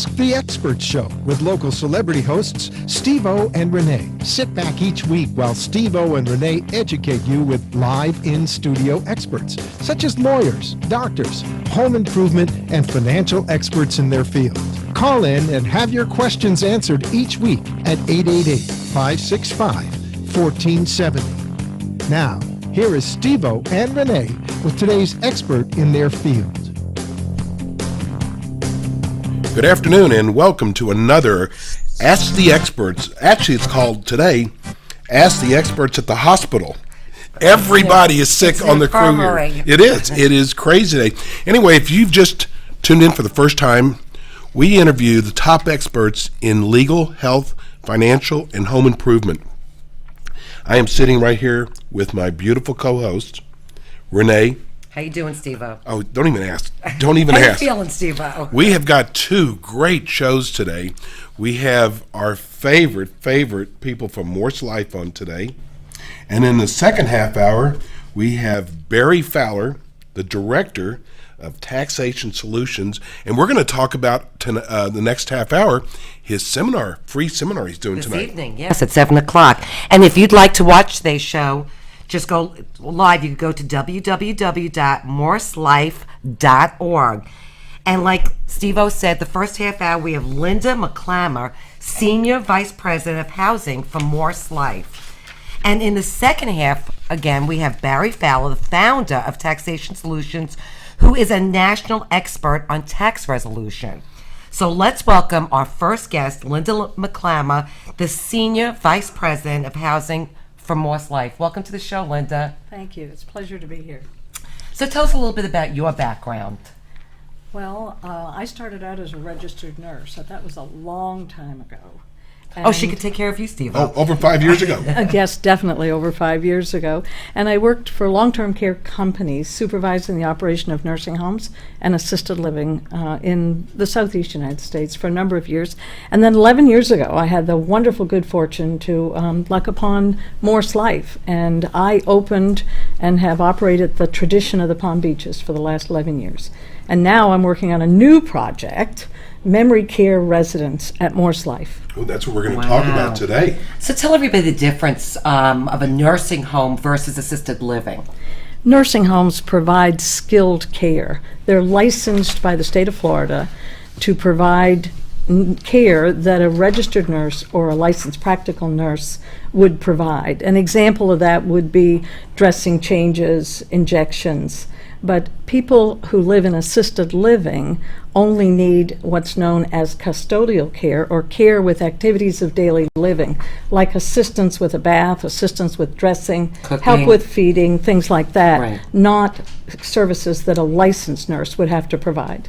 Ask the Experts Show with local celebrity hosts Steve-O and Renee. Sit back each week while Steve-O and Renee educate you with live in-studio experts, such as lawyers, doctors, home improvement, and financial experts in their field. Call in and have your questions answered each week at 888-565-1470. Now, here is Steve-O and Renee with today's expert in their field. Good afternoon and welcome to another Ask the Experts. Actually, it's called today, Ask the Experts at the Hospital. Everybody is sick on the crew here. It is crazy today. Anyway, if you've just tuned in for the first time, we interview the top experts in legal, health, financial, and home improvement. I am sitting right here with my beautiful co-host, Renee. How you doing, Steve-O? Oh, don't even ask. Don't even ask. How you feeling, Steve-O? We have got two great shows today. We have our favorite people from Morse Life on today. And in the second half hour, we have Barry Fowler, the Director of Taxation Solutions. And we're going to talk about the next half hour, his seminar, free seminar he's doing tonight. This evening, yes, at 7 o'clock. And if you'd like to watch today's show, just go live. You can go to www.morselife.org. And like Steve-O said, the first half hour, we have Linda McClammer, Senior Vice President of Housing for Morse Life. And in the second half, again, we have Barry Fowler, the founder of Taxation Solutions, who is a national expert on tax resolution. So let's welcome our first guest, Linda McClammer, the Senior Vice President of Housing for Morse Life. Welcome to the show, Linda. Thank you. It's a pleasure to be here. So tell us a little bit about your background. Well, I started out as a registered nurse, so that was a long time ago. She could take care of you, Steve. Oh, over 5 years ago. Yes, definitely over 5 years ago. And I worked for long-term care companies supervising the operation of nursing homes and assisted living in the southeast United States for a number of years. And then 11 years ago, I had the wonderful good fortune to luck upon Morse Life. And I opened and have operated the tradition of the Palm Beaches for the last 11 years. And now I'm working on a new project, memory care residence at Morse Life. Oh, that's what we're going to talk about today. So tell everybody the difference of a nursing home versus assisted living. Nursing homes provide skilled care. They're licensed by the state of Florida to provide care that a registered nurse or a licensed practical nurse would provide. An example of that would be dressing changes, injections. But people who live in assisted living only need what's known as custodial care, or care with activities of daily living, like assistance with a bath, assistance with dressing, cooking, help with feeding, things like that, right. Not services that a licensed nurse would have to provide.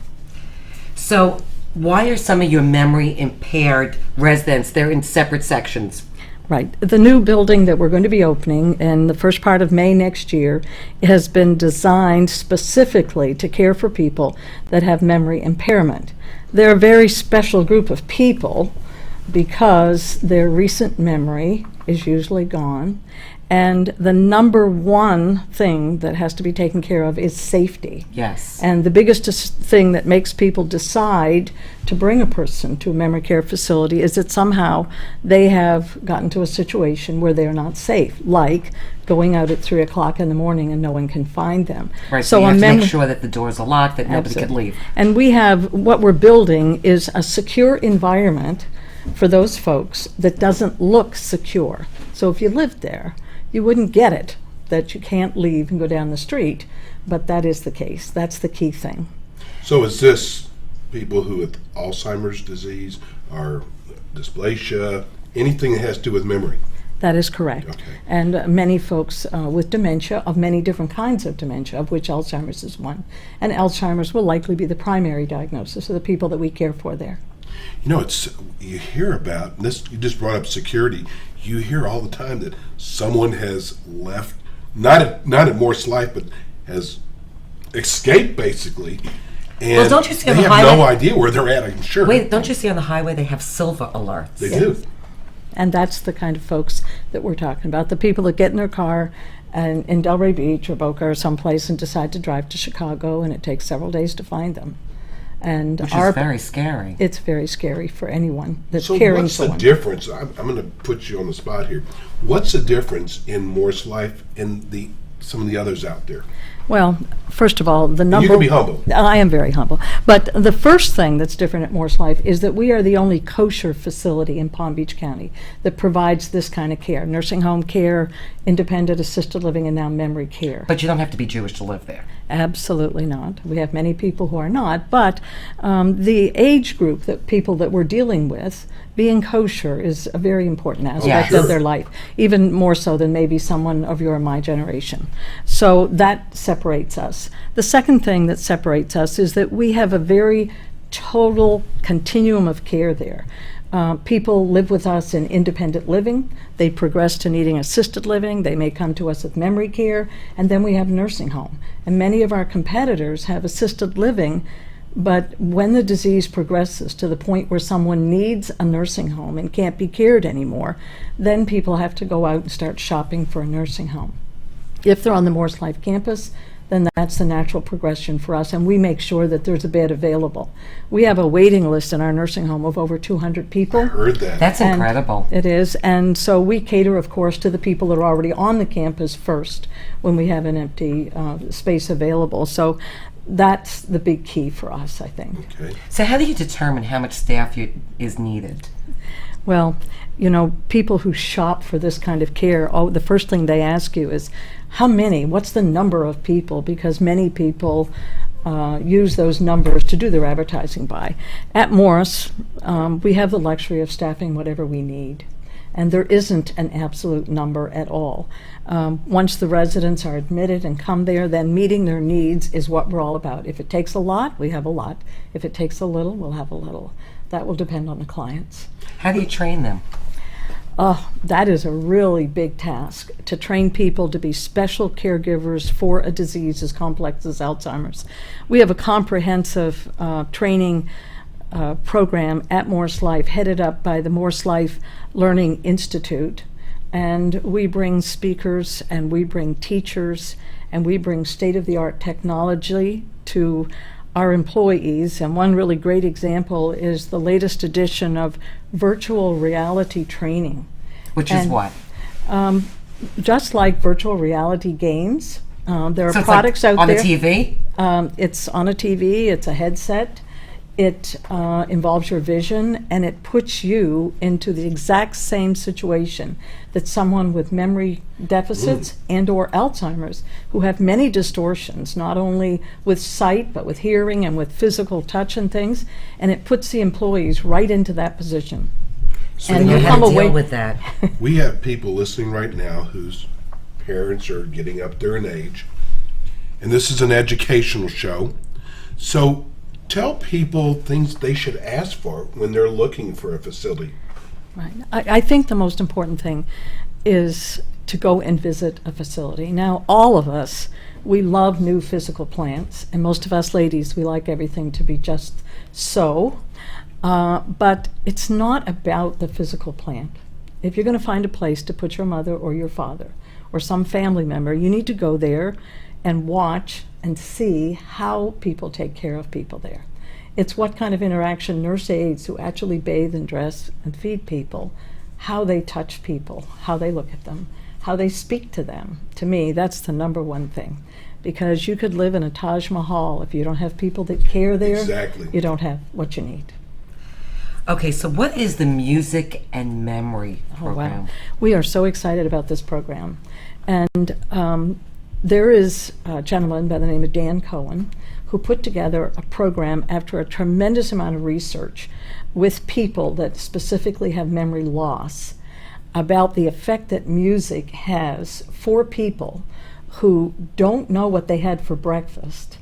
So why are some of your memory impaired residents, they're in separate sections? Right. The new building that we're going to be opening in the first part of May next year has been designed specifically to care for people that have memory impairment. They're a very special group of people because their recent memory is usually gone, and the number one thing that has to be taken care of is safety. Yes. And the biggest thing that makes people decide to bring a person to a memory care facility is that somehow they have gotten to a situation where they're not safe, like going out at 3 o'clock in the morning and no one can find them. Right, so you have to make sure that the doors are locked, that nobody can leave. And we have, what we're building is a secure environment for those folks that doesn't look secure. So if you lived there, you wouldn't get it, that you can't leave and go down the street, but that is the case. That's the key thing. So is this people who with Alzheimer's disease or dysplasia, anything that has to do with memory? That is correct. Okay. And many folks with dementia, of many different kinds of dementia, of which Alzheimer's is one. And Alzheimer's will likely be the primary diagnosis of the people that we care for there. You know, you hear about this. You just brought up security. You hear all the time that someone has left, not at Morse Life, but has escaped basically, and don't you see they on the have highway, no idea where they're at. I'm sure. Wait, don't you see on the highway they have silver alerts? They do. And that's the kind of folks that we're talking about. The people that get in their car and in Delray Beach or Boca or someplace and decide to drive to Chicago, and it takes several days to find them. And Which is very scary. It's very scary for anyone that's So caring what's for the one. difference? I'm going to put you on the spot here. What's the difference in Morse Life and some of the others out there? Well, first of all, the number... You can be humble. I am very humble. But the first thing that's different at Morse Life is that we are the only kosher facility in Palm Beach County that provides this kind of care: nursing home care, independent assisted living, and now memory care. But you don't have to be Jewish to live there. Absolutely not. We have many people who are not, but the age group that people that we're dealing with, being kosher is a very important aspect Yes. of their life, even more so than maybe someone of your or my generation. So that separates us. The second thing that separates us is that we have a very total continuum of care there. People live with us in independent living. They progress to needing assisted living. They may come to us with memory care. And then we have nursing home. And many of our competitors have assisted living, but when the disease progresses to the point where someone needs a nursing home and can't be cared anymore, then people have to go out and start shopping for a nursing home. If they're on the Morse Life campus, then that's the natural progression for us, and we make sure that there's a bed available. We have a waiting list in our nursing home of over 200 people. I heard that. That's And incredible. It is, and so we cater, of course, to the people that are already on the campus first when we have an empty space available. So that's the big key for us, I think. Okay. So how do you determine how much staff is needed? Well, you know, people who shop for this kind of care, the first thing they ask you is, how many? What's the number of people? Because many people use those numbers to do their advertising by. At Morse, we have the luxury of staffing whatever we need, and there isn't an absolute number at all. Once the residents are admitted and come there, then meeting their needs is what we're all about. If it takes a lot, we have a lot. If it takes a little, we'll have a little. That will depend on the clients. How do you train them? That is a really big task, to train people to be special caregivers for a disease as complex as Alzheimer's. We have a comprehensive training program at Morse Life, headed up by the Morse Life Learning Institute. And we bring speakers, and we bring teachers, and we bring state-of-the-art technology to our employees. And one really great example is the latest edition of virtual reality training. Which is what? Just like virtual reality games, there are So it's products like out on there. the TV? It's on a TV, it's a headset. It involves your vision, and it puts you into the exact same situation that someone with memory deficits and or Alzheimer's, who have many distortions, not only with sight, but with hearing and with physical touch and things, and it puts the employees right into that position. So And You you know come how to away deal with that. we have people listening right now whose parents are getting up there in age, and this is an educational show. So tell people things they should ask for when they're looking for a facility. Right. I think the most important thing is to go and visit a facility. Now, all of us, we love new physical plants, and most of us ladies, we like everything to be just so. But it's not about the physical plant. If you're going to find a place to put your mother or your father or some family member, you need to go there and watch and see how people take care of people there. It's what kind of interaction nurse aides who actually bathe and dress and feed people, how they touch people, how they look at them, how they speak to them. To me, that's the number one thing. Because you could live in a Taj Mahal, if you don't have people that care there, Exactly. you don't have what you need. Okay, so what is the Music and Memory program? Oh, wow. We are so excited about this program. And there is a gentleman by the name of Dan Cohen who put together a program after a tremendous amount of research with people that specifically have memory loss about the effect that music has for people who don't know what they had for breakfast,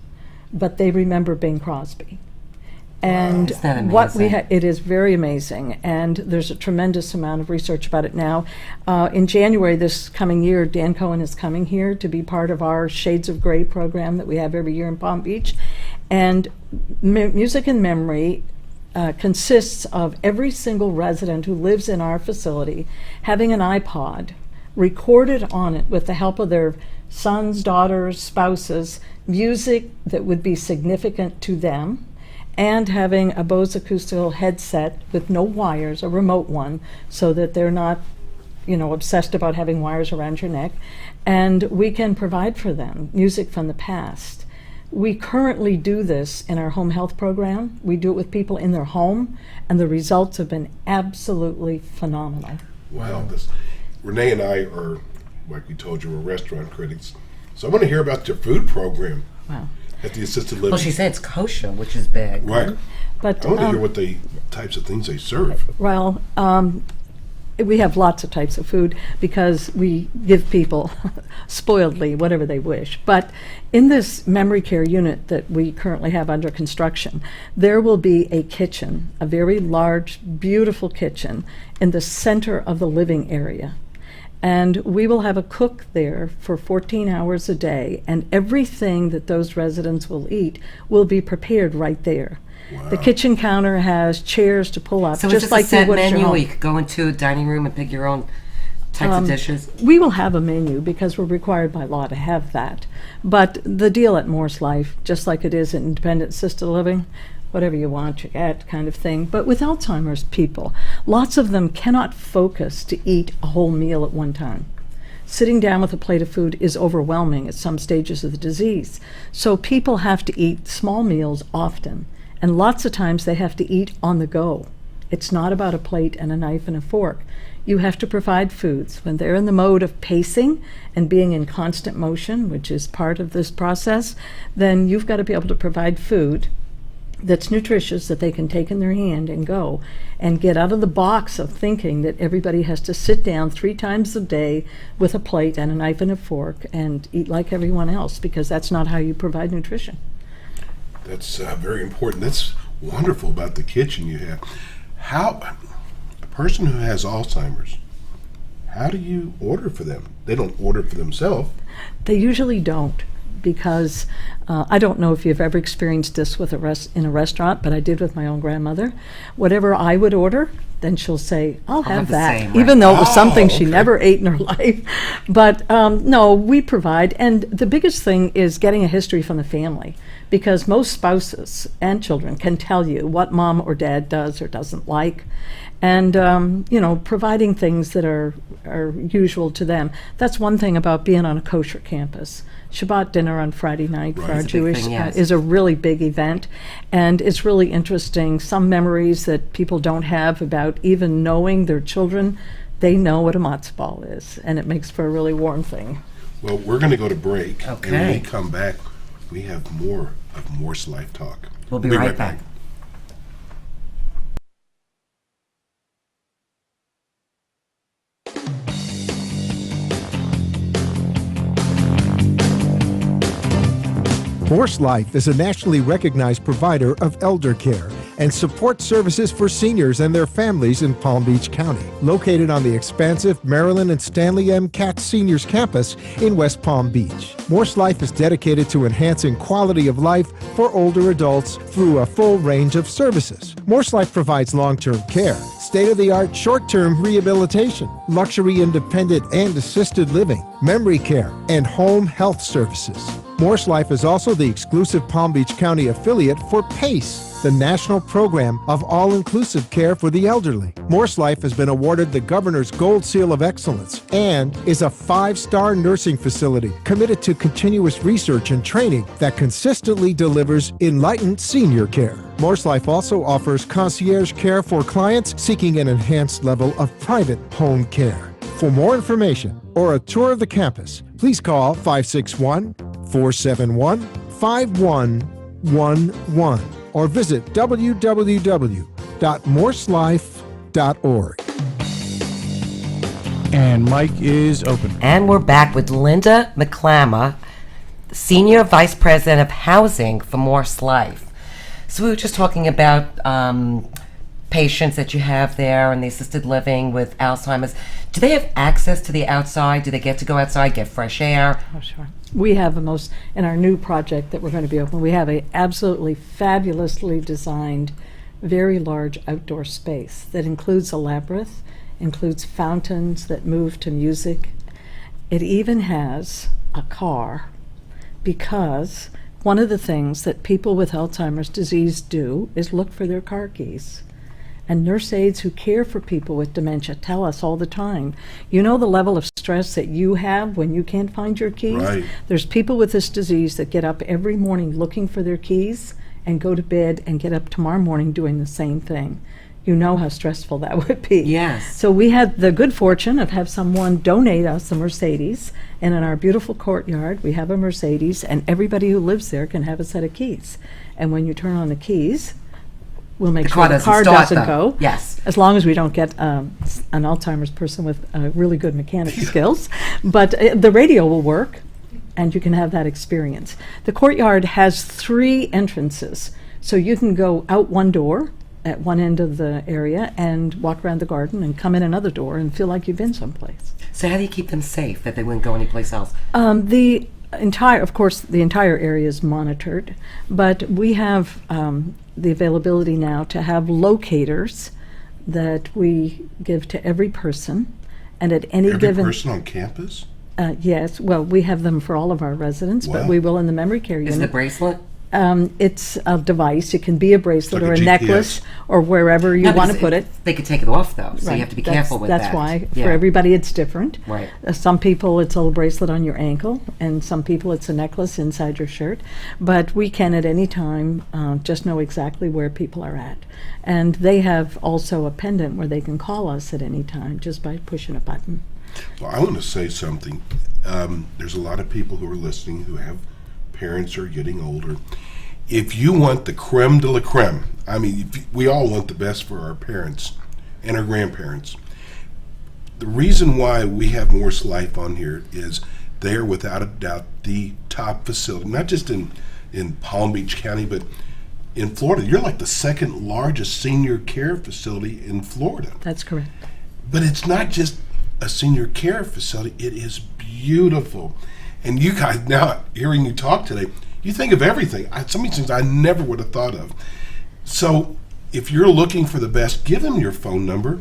but they remember Bing Crosby. And Isn't that what we amazing? it is very amazing, and there's a tremendous amount of research about it now. In January this coming year, Dan Cohen is coming here to be part of our Shades of Grey program that we have every year in Palm Beach. And Music and Memory consists of every single resident who lives in our facility having an iPod recorded on it with the help of their sons, daughters, spouses, music that would be significant to them, and having a Bose acoustical headset with no wires, a remote one, so that they're not, obsessed about having wires around your neck. And we can provide for them music from the past. We currently do this in our home health program. We do it with people in their home, and the results have been absolutely phenomenal. Wow. Renee and I are, like we told you, we're restaurant critics. So I want to hear about your food program Wow. at the assisted living. Well, she said it's kosher, which is big. Right. But I want to hear what types of things they serve. Well, we have lots of types of food because we give people spoiledly whatever they wish. But in this memory care unit that we currently have under construction, there will be a kitchen, a very large, beautiful kitchen in the center of the living area. And we will have a cook there for 14 hours a day, and everything that those residents will eat will be prepared right there. Wow. The kitchen counter has chairs to pull up, So just it's like just a set you would at your menu. home. You could go into a dining room and pick your own types of dishes. We will have a menu because we're required by law to have that. But the deal at Morse Life, just like it is in independent assisted living, whatever you want, you get kind of thing. But with Alzheimer's people, lots of them cannot focus to eat a whole meal at one time. Sitting down with a plate of food is overwhelming at some stages of the disease. So people have to eat small meals often. And lots of times they have to eat on the go. It's not about a plate and a knife and a fork. You have to provide foods. When they're in the mode of pacing and being in constant motion, which is part of this process, then you've got to be able to provide food that's nutritious that they can take in their hand and go and get out of the box of thinking that everybody has to sit down 3 times a day with a plate and a knife and a fork and eat like everyone else, because that's not how you provide nutrition. That's very important. That's wonderful about the kitchen you have. How a person who has Alzheimer's, how do you order for them? They don't order for themselves. They usually don't, because I don't know if you've ever experienced this with in a restaurant, but I did with my own grandmother. Whatever I would order, then she'll say, I'll have the that, same, even though it was Oh, something she okay. never ate in her life. But no, we provide. And the biggest thing is getting a history from the family, because most spouses and children can tell you what mom or dad does or doesn't like. And, providing things that are usual to them. That's one thing about being on a kosher campus. Shabbat dinner on Friday night for Right. our It's a big Jewish thing, yes. is a really big event, and it's really interesting. Some memories that people don't have about even knowing their children, they know what a matzo ball is, and it makes for a really warm thing. Well, we're going to go to break. And when Okay. we come back, we have more of Morse Life Talk. We'll be right back. Morse Life is a nationally recognized provider of elder care and support services for seniors and their families in Palm Beach County. Located on the expansive Maryland and Stanley M. Katz Seniors Campus in West Palm Beach. Morse Life is dedicated to enhancing quality of life for older adults through a full range of services. Morse Life provides long-term care, state-of-the-art short-term rehabilitation, luxury independent and assisted living, memory care, and home health services. Morse Life is also the exclusive Palm Beach County affiliate for PACE, the national program of all-inclusive care for the elderly. Morse Life has been awarded the Governor's Gold Seal of Excellence and is a 5-star nursing facility committed to continuous research and training that consistently delivers enlightened senior care. Morse Life also offers concierge care for clients seeking an enhanced level of private home care. For more information or a tour of the campus, please call 561-471-5111 or visit www.morselife.org. And mic is open. And we're back with Linda McClammer, Senior Vice President of Housing for Morse Life. So we were just talking about patients that you have there in the assisted living with Alzheimer's. Do they have access to the outside? Do they get to go outside, get fresh air? Oh, sure. We have in our new project that we're going to be open, we have a absolutely fabulously designed, very large outdoor space that includes a labyrinth, includes fountains that move to music. It even has a car, because one of the things that people with Alzheimer's disease do is look for their car keys. And nurse aides who care for people with dementia tell us all the time, you know the level of stress that you have when you can't find your keys? Right. There's people with this disease that get up every morning looking for their keys and go to bed and get up tomorrow morning doing the same thing. You know how stressful that would be. Yes. So we had the good fortune of have someone donate us a Mercedes, and in our beautiful courtyard we have a Mercedes, and everybody who lives there can have a set of keys. And when you turn on the keys, we'll make sure the car doesn't go. Yes. As long as we don't get an Alzheimer's person with really good mechanic skills. But the radio will work, and you can have that experience. The courtyard has 3 entrances. So you can go out one door at one end of the area and walk around the garden and come in another door and feel like you've been someplace. So how do you keep them safe that they wouldn't go anyplace else? The entire area is monitored, but we have the availability now to have locators that we give to every person, and at any Every given person on campus? yes, well, we have them for all of our residents, but Wow. we will in the memory care Is it a unit. bracelet? It's a device. It can be a bracelet Like a or a GPS. necklace or wherever you No, want to because put it. They could take it off, though, so Right. you have to be careful with that. That's why Yeah. for everybody it's different. Right. Some people it's a little bracelet on your ankle, and some people it's a necklace inside your shirt. But we can at any time just know exactly where people are at. And they have also a pendant where they can call us at any time just by pushing a button. Well, I want to say something. There's a lot of people who are listening who have parents who are getting older. If you want the creme de la creme, I mean, we all want the best for our parents and our grandparents. The reason why we have Morse Life on here is they're without a doubt the top facility, not just in Palm Beach County, but in Florida. You're like the second largest senior care facility in Florida. That's correct. But it's not just a senior care facility, it is beautiful. And you guys, now hearing you talk today, you think of everything. Some of these things I never would have thought of. So if you're looking for the best, give them your phone number.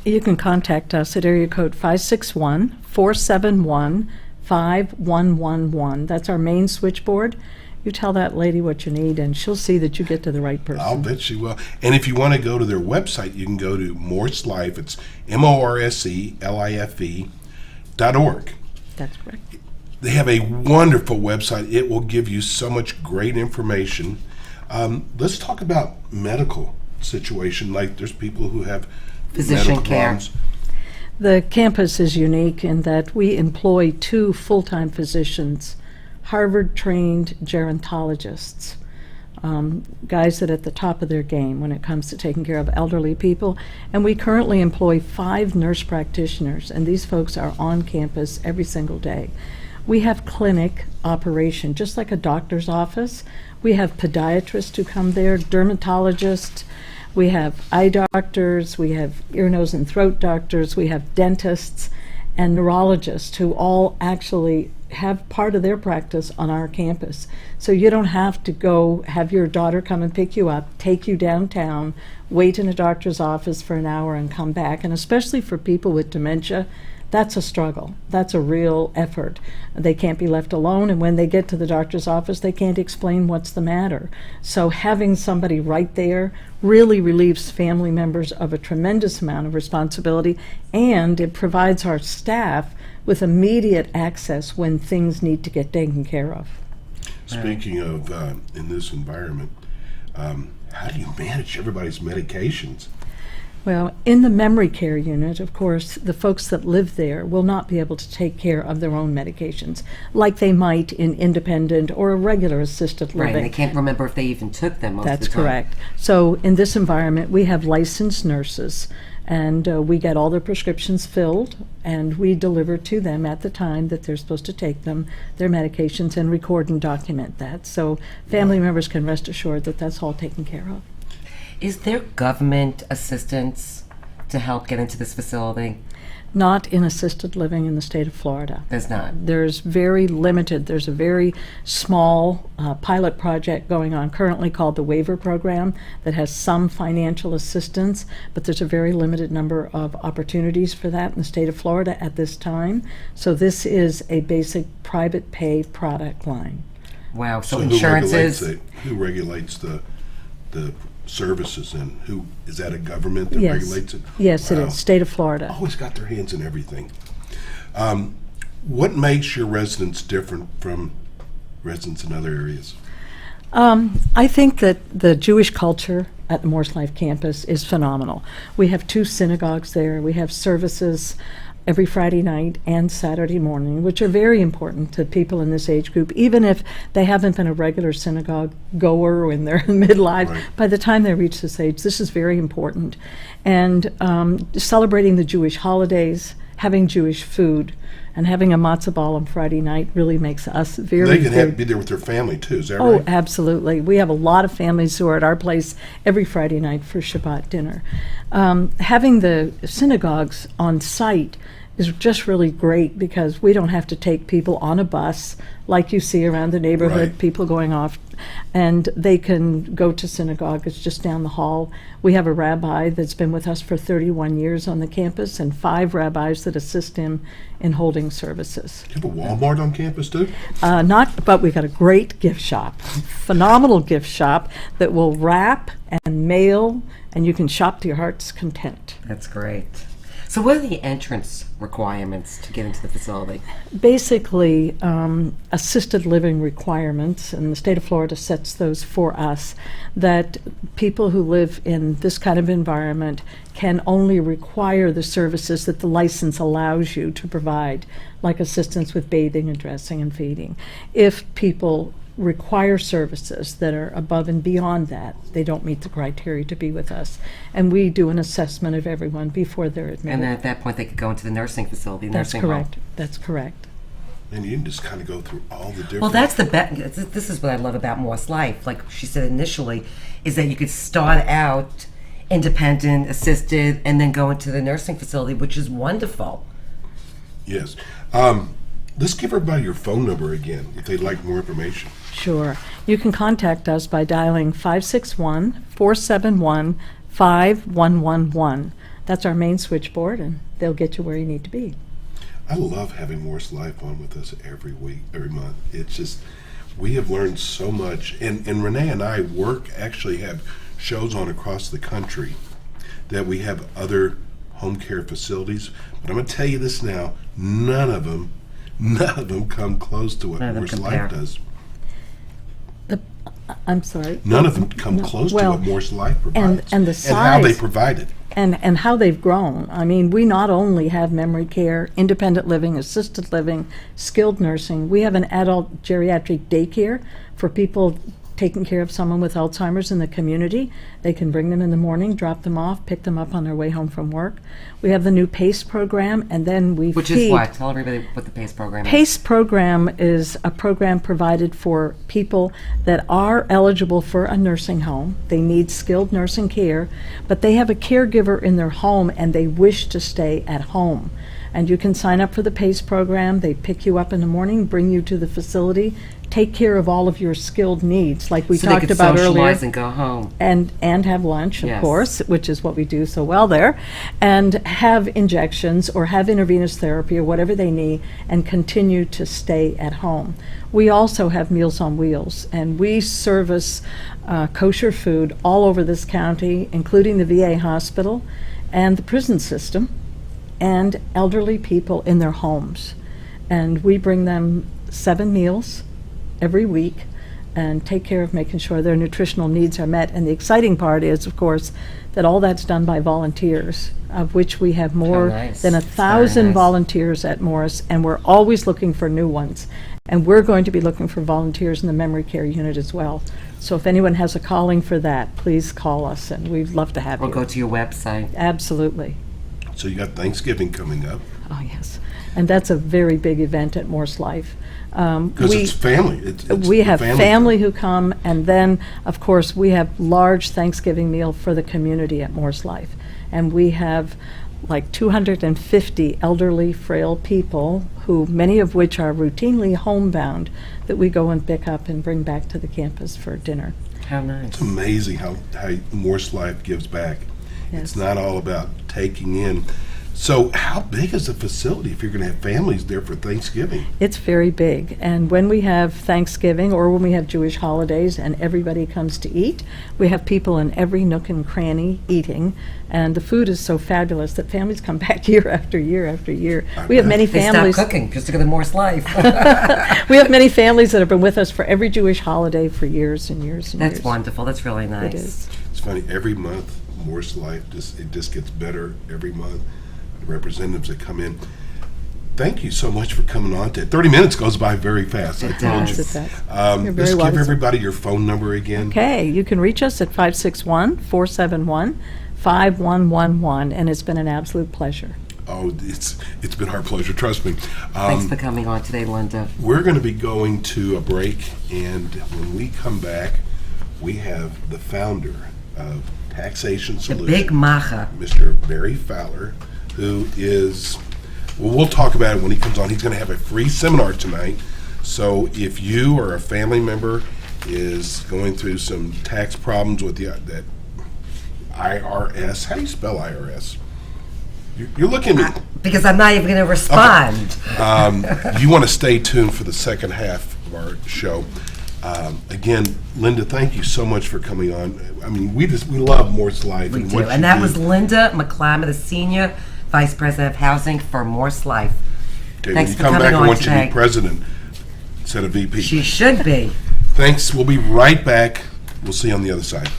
You can contact us at area code 561-471-5111. That's our main switchboard. You tell that lady what you need, and she'll see that you get to the right person. I'll bet she will. And if you want to go to their website, you can go to Morse Life. It's MorseLife.org. That's correct. They have a wonderful website. It will give you so much great information. Let's talk about medical situation. Like there's people who have Physician medical care. problems. The campus is unique in that we employ 2 full-time physicians, Harvard-trained gerontologists, guys that are at the top of their game when it comes to taking care of elderly people. And we currently employ 5 nurse practitioners, and these folks are on campus every single day. We have clinic operation, just like a doctor's office. We have podiatrists who come there, dermatologists, we have eye doctors, we have ear, nose, and throat doctors, we have dentists and neurologists who all actually have part of their practice on our campus. So you don't have to go have your daughter come and pick you up, take you downtown, wait in a doctor's office for an hour and come back. And especially for people with dementia, that's a struggle. That's a real effort. They can't be left alone, and when they get to the doctor's office, they can't explain what's the matter. So having somebody right there really relieves family members of a tremendous amount of responsibility, and it provides our staff with immediate access when things need to get taken care of. Speaking of in this environment, how do you manage everybody's medications? Well, in the memory care unit, of course, the folks that live there will not be able to take care of their own medications like they might in independent or a regular assisted Right, living. and they can't remember if they even took them most That's of the time. correct. So in this environment, we have licensed nurses, and we get all their prescriptions filled, and we deliver to them at the time that they're supposed to take them, their medications, and record and document that. So family members can rest assured that that's all taken care of. Is there government assistance to help get into this facility? Not in assisted living in the state of Florida. There's not. There's very limited, there's a very small pilot project going on currently called the Waiver Program that has some financial assistance, but there's a very limited number of opportunities for that in the state of Florida at this time. So this is a basic private pay product line. Wow. So who insurances. who regulates the services, and who is that a government that Yes. regulates it? Yes, it Wow. is. State of Florida. Always got their hands in everything. What makes your residents different from residents in other areas? I think that the Jewish culture at the Morse Life campus is phenomenal. We have 2 synagogues there. We have services every Friday night and Saturday morning, which are very important to people in this age group, even if they haven't been a regular synagogue goer in their midlife. Right. By the time they reach this age, this is very important. And celebrating the Jewish holidays, having Jewish food, and having a matzah ball on Friday night really makes us very They can good. be there with their family too, is that Oh, right? absolutely. We have a lot of families who are at our place every Friday night for Shabbat dinner. Having the synagogues on site is just really great because we don't have to take people on a bus like you see around the neighborhood, Right. people going off, and they can go to synagogue. It's just down the hall. We have a rabbi that's been with us for 31 years on the campus and 5 rabbis that assist him in holding services. You have a Walmart on campus too? But we've got a great gift shop, phenomenal gift shop that will wrap and mail, and you can shop to your heart's content. That's great. So what are the entrance requirements to get into the facility? Basically, assisted living requirements, and the state of Florida sets those for us, that people who live in this kind of environment can only require the services that the license allows you to provide, like assistance with bathing and dressing and feeding. If people require services that are above and beyond that, they don't meet the criteria to be with us. And we do an assessment of everyone before they're admitted. And then at that point, they could go into the nursing facility, That's nursing correct. home. That's correct. And you can just kind of go through all the different... Well, that's the this is what I love about Morse Life. Like she said initially, is that you could start out independent, assisted, and then go into the nursing facility, which is wonderful. Yes. Let's give everybody your phone number again if they'd like more information. Sure. You can contact us by dialing 561-471-5111. That's our main switchboard, and they'll get you where you need to be. I love having Morse Life on with us every week, every month. It's just, we have learned so much. And Renee and I actually have shows on across the country that we have other home care facilities. But I'm going to tell you this now, none of them come close to what None of them Morse compare. Life does. I'm sorry. None of them come close to well, what Morse Life provides. and the And how they size- provide it. And how they've grown. I mean, we not only have memory care, independent living, assisted living, skilled nursing, we have an adult geriatric daycare for people taking care of someone with Alzheimer's in the community. They can bring them in the morning, drop them off, pick them up on their way home from work. We have the new PACE program, and then we Which feed. is what? Tell everybody what the PACE program is. PACE program is a program provided for people that are eligible for a nursing home. They need skilled nursing care, but they have a caregiver in their home and they wish to stay at home. And you can sign up for the PACE program. They pick you up in the morning, bring you to the facility, take care of all of your skilled needs, like we so talked they could about socialize earlier. and go home. And have lunch, of Yes. course, which is what we do so well there, and have injections or have intravenous therapy or whatever they need and continue to stay at home. We also have Meals on Wheels, and we service kosher food all over this county, including the VA hospital and the prison system and elderly people in their homes. And we bring them 7 meals every week and take care of making sure their nutritional needs are met. And the exciting part is, of course, that all that's done by volunteers, of which we have more nice. than It's 1,000 very nice. volunteers at Morse, and we're always looking for new ones. And we're going to be looking for volunteers in the memory care unit as well. So if anyone has a calling for that, please call us, and we'd love to have Or you. go to your website. Absolutely. So you got Thanksgiving coming up. Oh, yes. And that's a very big event at Morse Life. Because it's family. It's We the have family family. who come, and then, of course, we have large Thanksgiving meal for the community at Morse Life. And we have like 250 elderly, frail people, who many of which are routinely homebound, that we go and pick up and bring back to the campus for dinner. How nice. It's amazing how Morse Life gives back. Yes. It's not all about taking in. So how big is the facility if you're going to have families there for Thanksgiving? It's very big, and when we have Thanksgiving or when we have Jewish holidays and everybody comes to eat, we have people in every nook and cranny eating, and the food is so fabulous that families come back year after year after year. We have many They families. stop cooking just to go to Morse Life. We have many families that have been with us for every Jewish holiday for years and years and That's years. wonderful. That's really nice. It is. It's funny, every month, Morse Life, it just gets better every month. The representatives that come in. Thank you so much for coming on today. 30 minutes goes by very fast. I It told does. you. It does. You're Let's very give welcome. everybody your phone number again. Okay, you can reach us at 561-471-5111, and it's been an absolute pleasure. Oh, it's been our pleasure, trust me. Thanks for coming on today, Linda. We're going to be going to a break, and when we come back, we have the founder of Taxation The Solutions, big macha. Mr. Barry Fowler, who is, well, we'll talk about it when he comes on. He's going to have a free seminar tonight. So if you or a family member is going through some tax problems with that IRS, how do you spell IRS? You're looking at me. Because I'm not even going to respond. You want to stay tuned for the second half of our show. Again, Linda, thank you so much for coming on. I mean, we love Morse Life. We and do. what you And that do. was Linda McClammer, the Senior Vice President of Housing for Morse Life. Okay, Thanks when for you come coming back, I on want you to today. be president instead of VP. She should be. Thanks. We'll be right back. We'll see you on the other side.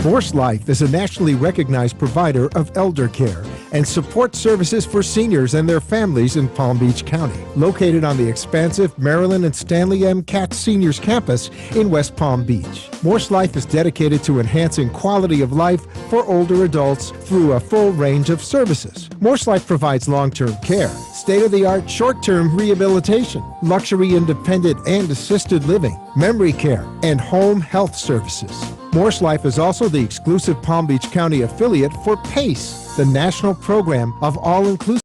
Morse Life is a nationally recognized provider of elder care and support services for seniors and their families in Palm Beach County. Located on the expansive Maryland and Stanley M. Katz Seniors Campus in West Palm Beach. Morse Life is dedicated to enhancing quality of life for older adults through a full range of services. Morse Life provides long-term care, state-of-the-art short-term rehabilitation, luxury independent and assisted living, memory care, and home health services. Morse Life is also the exclusive Palm Beach County affiliate for PACE, the national program of all-inclusive